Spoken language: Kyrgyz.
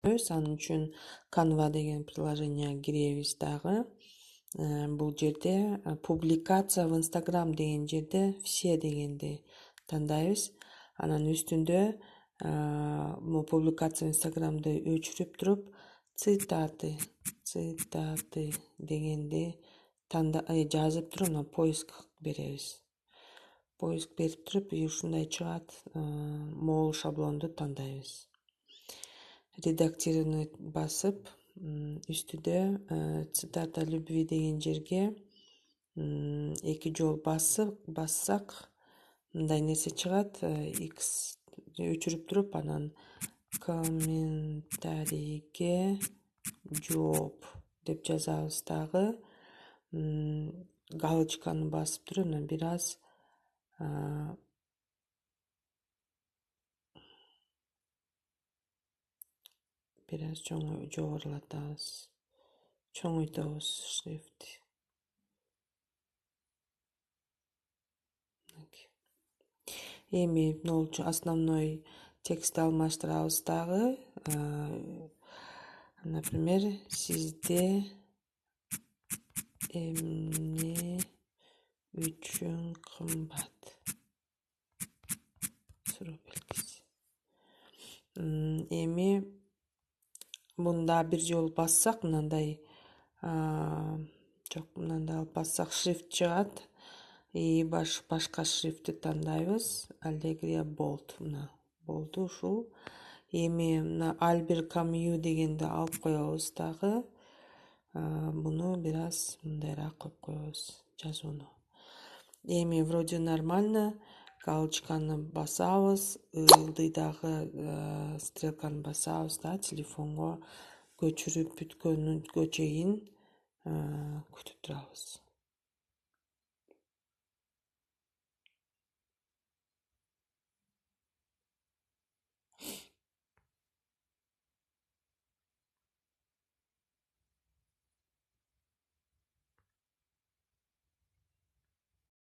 Анын үчүн Canva деген приложенияга киребиз дагы. Бул жерде публикация в Инстаграм деген жерде все дегенди тандайбыз. Анан үстүндө публикация в Инстаграмды өчүрүп туруп цитаты дегенди жазып туруп анан поиск беребиз. Поиск берип туруп ушундай чыгат, могул шаблонду тандайбыз. Редактировать басып, үстүдө цитата любви деген жерге 2 жолу бассак мындай нерсе чыгат. X өчүрүп туруп анан комментарийге жооп деп жазабыз дагы. Галочканы басып туруп анан бир аз жогорулатабыз, чоңойтобуз шрифти. Эми основной текстти алмаштырабыз дагы. Например, сизде эмне үчүн кымбат? Суроо белгиси. Эми мында бир жолу бассак мындай алып бассак шрифт чыгат. И башка шрифтти тандайбыз. Аллегрия болд. Мына болду ушул. Эми мына Альбер Камью дегенди алып коебуз дагы. Буну бир аз мындайраак коюп коебуз жазууну. Эми вроде нормально. Галочканы басабыз, ылдыйдагы стрелканы басабыз да телефонго көчүрүп бүткөнгө чейин күтүп турабыз.